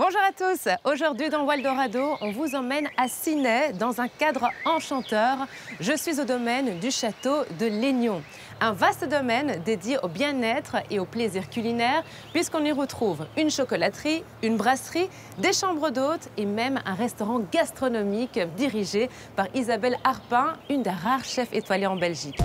Bonjour à tous. Aujourd'hui dans Waldorado, on vous emmène à Sydney dans un cadre enchanteur. Je suis au domaine du château de Lénion. Un vaste domaine dédié au bien-être et au plaisir culinaire puisqu'on y retrouve une chocolaterie, une brasserie, des chambres d'hôtes et même un restaurant gastronomique dirigé par Isabelle Harpin, une des rares chefs étoilés en Belgique.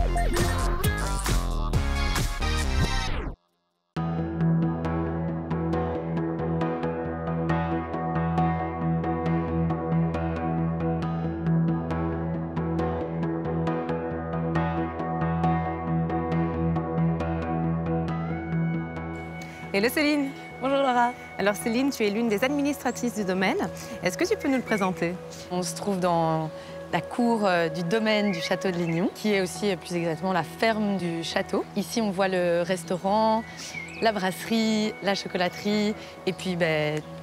Hello Céline. Bonjour Laura. Alors Céline, tu es l'une des administratrices du domaine. Est-ce que tu peux nous le présenter? On se trouve dans la cour du domaine du château de Lénion, qui est aussi plus exactement la ferme du château. Ici, on voit le restaurant, la brasserie, la chocolaterie et puis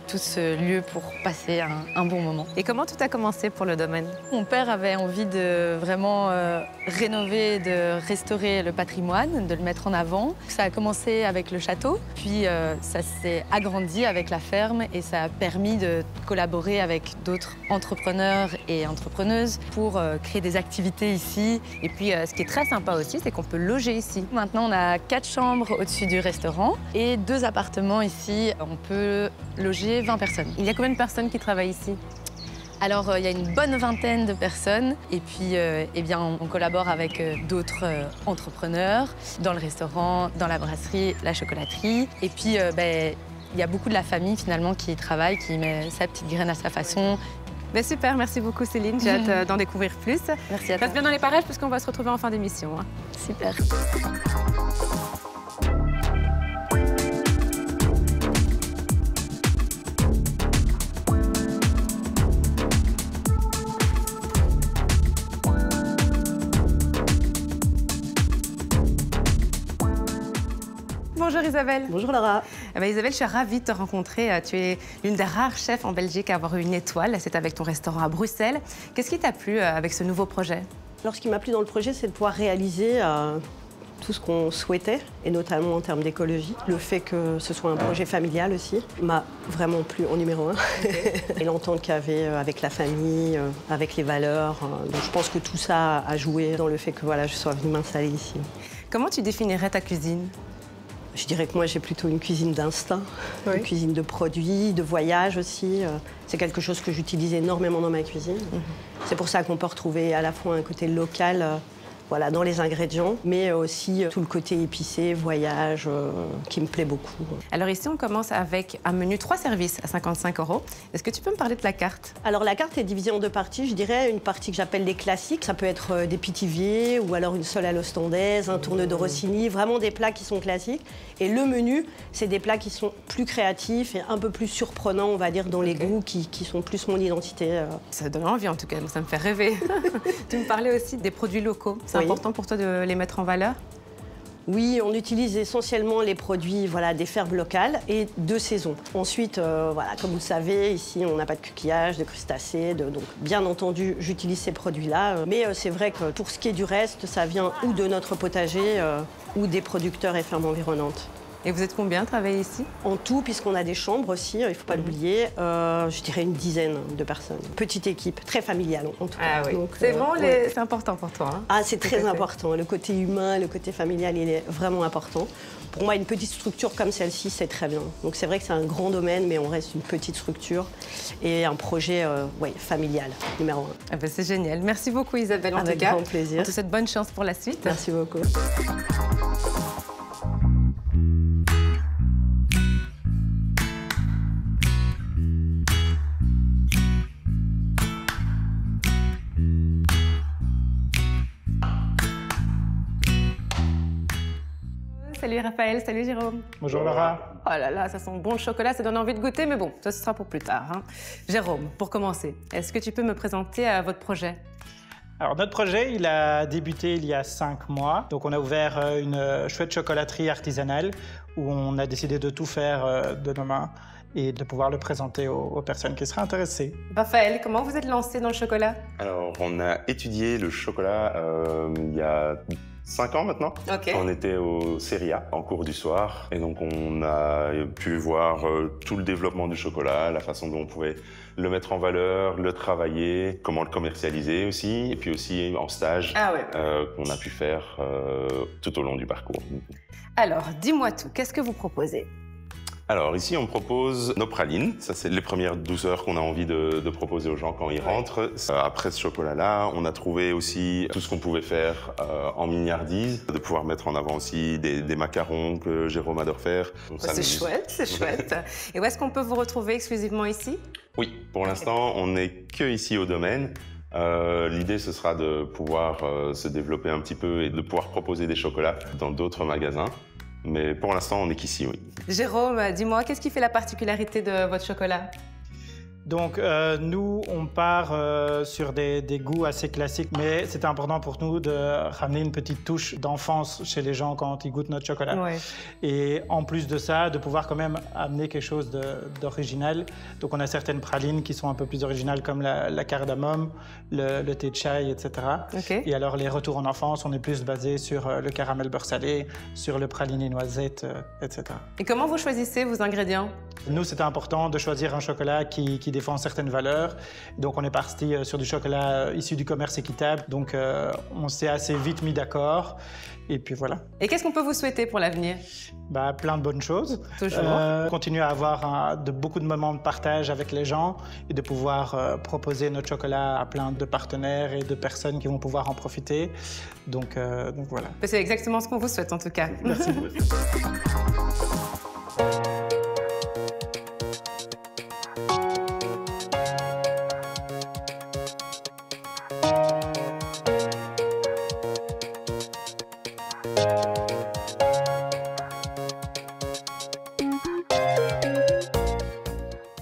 tout ce lieu pour passer un bon moment. Et comment tout a commencé pour le domaine? Mon père avait envie de vraiment rénover, de restaurer le patrimoine, de le mettre en avant. Ça a commencé avec le château, puis ça s'est agrandi avec la ferme et ça a permis de collaborer avec d'autres entrepreneurs et entrepreneuses pour créer des activités ici. Et puis ce qui est très sympa aussi, c'est qu'on peut loger ici. Maintenant, on a 4 chambres au-dessus du restaurant et 2 appartements ici. On peut loger 20 personnes. Il y a combien de personnes qui travaillent ici? Alors, il y a une bonne vingtaine de personnes et puis eh bien, on collabore avec d'autres entrepreneurs dans le restaurant, dans la brasserie, la chocolaterie. Et puis, il y a beaucoup de la famille finalement qui y travaille, qui met sa petite graine à sa façon. Super, merci beaucoup Céline, j'ai hâte d'en découvrir plus. Merci à toi. Reste bien dans les parages puisqu'on va se retrouver en fin d'émission. Super. Bonjour Isabelle. Bonjour Laura. Isabelle, je suis ravie de te rencontrer. Tu es l'une des rares chefs en Belgique à avoir eu une étoile. C'est avec ton restaurant à Bruxelles. Qu'est-ce qui t'a plu avec ce nouveau projet? Alors, ce qui m'a plu dans le projet, c'est de pouvoir réaliser tout ce qu'on souhaitait, et notamment en termes d'écologie. Le fait que ce soit un projet familial aussi m'a vraiment plu en numéro 1. Et l'entente qu'il y avait avec la famille, avec les valeurs. Donc je pense que tout ça a joué dans le fait que voilà, je sois venue m'installer ici. Comment tu définirais ta cuisine? Je dirais que moi, j'ai plutôt une cuisine d'instinct, une cuisine de produits, de voyage aussi. C'est quelque chose que j'utilise énormément dans ma cuisine. C'est pour ça qu'on peut retrouver à la fois un côté local voilà, dans les ingrédients, mais aussi tout le côté épicé, voyage, qui me plaît beaucoup. Alors ici, on commence avec un menu 3 services à 55 €. Est-ce que tu peux me parler de la carte? Alors la carte est divisée en 2 parties. Je dirais une partie que j'appelle les classiques. Ça peut être des pitiviers ou alors une sole à l'ostandaise, un tourne de Rossini, vraiment des plats qui sont classiques. Et le menu, c'est des plats qui sont plus créatifs et un peu plus surprenants, on va dire, dans les goûts, qui sont plus mon identité. Ça donne envie en tout cas, ça me fait rêver. Tu me parlais aussi des produits locaux. C'est important pour toi de les mettre en valeur? Oui, on utilise essentiellement les produits voilà, des fermes locales et de saison. Ensuite, voilà, comme vous le savez, ici, on n'a pas de coquillages, de crustacés. Donc, bien entendu, j'utilise ces produits-là. Mais c'est vrai que pour ce qui est du reste, ça vient ou de notre potager ou des producteurs et fermes environnantes. Et vous êtes combien à travailler ici? En tout, puisqu'on a des chambres aussi, il ne faut pas l'oublier, je dirais une dizaine de personnes. Petite équipe, très familiale en tout cas. Ah oui, c'est vraiment c'est important pour toi. Ah, c'est très important. Le côté humain, le côté familial, il est vraiment important. Pour moi, une petite structure comme celle-ci, c'est très bien. Donc c'est vrai que c'est un grand domaine, mais on reste une petite structure et un projet familial, numéro 1. C'est génial. Merci beaucoup Isabelle, en tout cas. Avec grand plaisir. On te souhaite bonne chance pour la suite. Merci beaucoup. Salut Raphaël, salut Jérôme. Bonjour Laura. Oh là là, ça sent bon le chocolat, ça donne envie de goûter, mais bon, ça ce sera pour plus tard. Jérôme, pour commencer, est-ce que tu peux me présenter votre projet? Alors notre projet, il a débuté il y a 5 mois. Donc on a ouvert une chouette chocolaterie artisanale où on a décidé de tout faire de nos mains et de pouvoir le présenter aux personnes qui seraient intéressées. Raphaël, comment vous êtes lancé dans le chocolat? Alors on a étudié le chocolat il y a 5 ans maintenant. Ok. On était au Serie A en cours du soir et donc on a pu voir tout le développement du chocolat, la façon dont on pouvait le mettre en valeur, le travailler, comment le commercialiser aussi, et puis aussi en stage qu'on a pu faire tout au long du parcours. Alors, dis-moi tout, qu'est-ce que vous proposez? Alors ici, on propose nos pralines. Ça, c'est les premières douceurs qu'on a envie de proposer aux gens quand ils rentrent. Après ce chocolat-là, on a trouvé aussi tout ce qu'on pouvait faire en mignardise, de pouvoir mettre en avant aussi des macarons que Jérôme adore faire. C'est chouette, c'est chouette. Et où est-ce qu'on peut vous retrouver exclusivement ici? Oui, pour l'instant, on n'est que ici au domaine. L'idée, ce sera de pouvoir se développer un petit peu et de pouvoir proposer des chocolats dans d'autres magasins. Mais pour l'instant, on n'est qu'ici, oui. Jérôme, dis-moi, qu'est-ce qui fait la particularité de votre chocolat? Donc nous, on part sur des goûts assez classiques, mais c'est important pour nous de ramener une petite touche d'enfance chez les gens quand ils goûtent notre chocolat. Ouais. Et en plus de ça, de pouvoir quand même amener quelque chose d'original. Donc on a certaines pralines qui sont un peu plus originales comme la cardamome, le thé de chai, etc. Okay. Et alors les retours en enfance, on est plus basé sur le caramel beurre salé, sur le praliné noisette, etc. Et comment vous choisissez vos ingrédients? Nous, c'était important de choisir un chocolat qui défend certaines valeurs. Donc, on est parti sur du chocolat issu du commerce équitable. Donc, on s'est assez vite mis d'accord. Et puis voilà. Et qu'est-ce qu'on peut vous souhaiter pour l'avenir? Plein de bonnes choses. Toujours. Continuer à avoir beaucoup de moments de partage avec les gens et de pouvoir proposer notre chocolat à plein de partenaires et de personnes qui vont pouvoir en profiter. Donc voilà. C'est exactement ce qu'on vous souhaite en tout cas. Merci.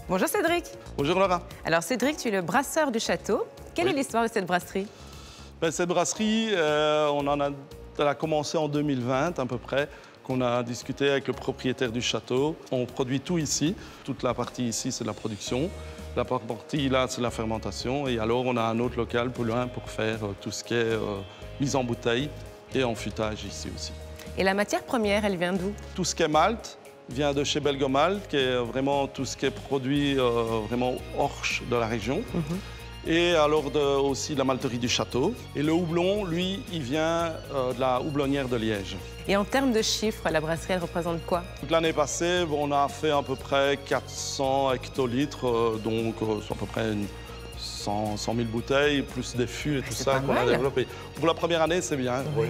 Bonjour Cédric. Bonjour Laura. Alors Cédric, tu es le brasseur du château. Quelle est l'histoire de cette brasserie? Cette brasserie, elle a commencé en 2020 à peu près, qu'on a discuté avec le propriétaire du château. On produit tout ici. Toute la partie ici, c'est la production. La partie là, c'est la fermentation. Et alors, on a un autre local plus loin pour faire tout ce qui est mise en bouteille et en fûtage ici aussi. Et la matière première, elle vient d'où? Tout ce qui est malt vient de chez Belgomalt, qui est vraiment tout ce qui est produit vraiment orge de la région. Et alors aussi de la malterie du château. Et le houblon, lui, il vient de la houblonnière de Liège. Et en termes de chiffres, la brasserie, elle représente quoi? Toute l'année passée, on a fait à peu près 400 hectolitres, donc c'est à peu près 100 000 bouteilles, plus des fûts et tout ça qu'on a développé. Pour la première année, c'est bien. Oui.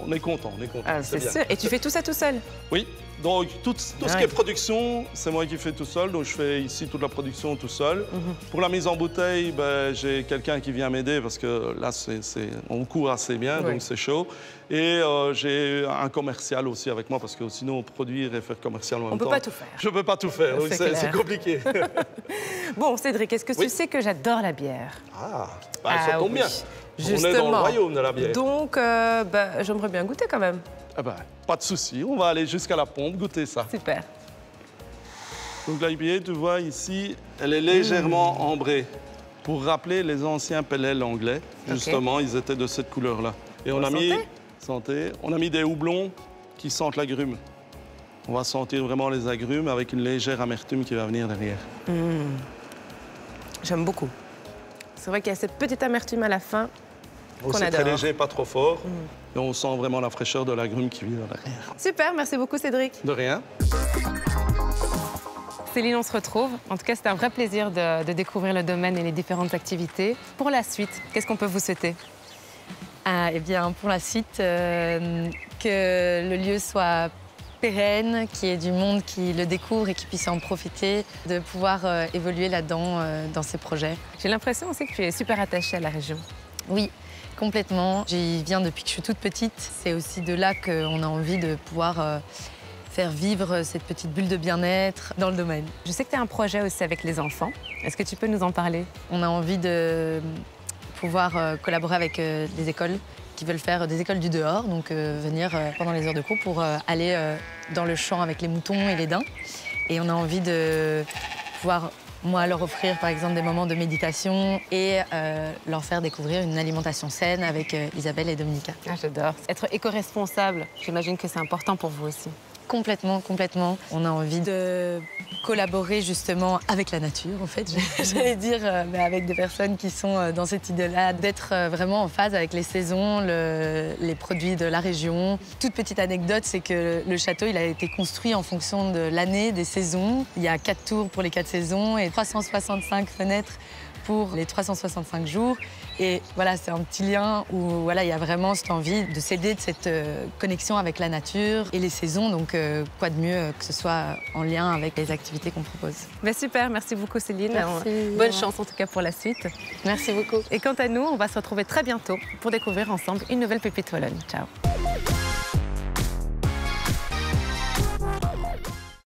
On est content, on est content. Ah, c'est sûr. Et tu fais tout ça tout seul? Oui. Donc, tout ce qui est production, c'est moi qui fais tout seul. Donc, je fais ici toute la production tout seul. Pour la mise en bouteille, j'ai quelqu'un qui vient m'aider parce que là, on court assez bien, donc c'est chaud. Et j'ai un commercial aussi avec moi parce que sinon, produire et faire commercial en même temps... On ne peut pas tout faire. Je ne peux pas tout faire, donc c'est compliqué. Bon, Cédric, est-ce que tu sais que j'adore la bière? Ça tombe bien. Justement. On est dans le royaume de la bière. Donc, j'aimerais bien goûter quand même. Pas de souci, on va aller jusqu'à la pompe, goûter ça. Super. Donc l'IPA, tu vois ici, elle est légèrement ambrée. Pour rappeler les anciens pellets anglais, justement, ils étaient de cette couleur-là. Et on a mis... Santé. On a mis des houblons qui sentent l'agrume. On va sentir vraiment les agrumes avec une légère amertume qui va venir derrière. J'aime beaucoup. C'est vrai qu'il y a cette petite amertume à la fin qu'on adore. C'est très léger, pas trop fort. Et on sent vraiment la fraîcheur de l'agrume qui vient derrière. Super, merci beaucoup Cédric. De rien. Céline, on se retrouve. En tout cas, c'était un vrai plaisir de découvrir le domaine et les différentes activités. Pour la suite, qu'est-ce qu'on peut vous souhaiter? Eh bien, pour la suite, que le lieu soit pérenne, qu'il y ait du monde qui le découvre et qui puisse en profiter, de pouvoir évoluer là-dedans, dans ces projets. J'ai l'impression aussi que tu es super attachée à la région. Oui, complètement. J'y viens depuis que je suis toute petite. C'est aussi de là qu'on a envie de pouvoir faire vivre cette petite bulle de bien-être dans le domaine. Je sais que tu as un projet aussi avec les enfants. Est-ce que tu peux nous en parler? On a envie de pouvoir collaborer avec des écoles qui veulent faire des écoles du dehors, donc venir pendant les heures de cours pour aller dans le champ avec les moutons et les daims. Et on a envie de pouvoir Moi, leur offrir par exemple des moments de méditation et leur faire découvrir une alimentation saine avec Isabelle et Dominica. Ah, j'adore. Être éco-responsable, j'imagine que c'est important pour vous aussi. Complètement, complètement. On a envie de collaborer justement avec la nature, en fait, j'allais dire, mais avec des personnes qui sont dans cette idée-là, d'être vraiment en phase avec les saisons, les produits de la région. Toute petite anecdote, c'est que le château, il a été construit en fonction de l'année, des saisons. Il y a 4 tours pour les 4 saisons et 365 fenêtres pour les 365 jours. Et voilà, c'est un petit lien où voilà, il y a vraiment cette envie de s'aider de cette connexion avec la nature et les saisons. Donc, quoi de mieux que ce soit en lien avec les activités qu'on propose. Mais super, merci beaucoup Céline. Merci. Bonne chance en tout cas pour la suite. Merci beaucoup. Et quant à nous, on va se retrouver très bientôt pour découvrir ensemble une nouvelle pépite wallonne. Ciao.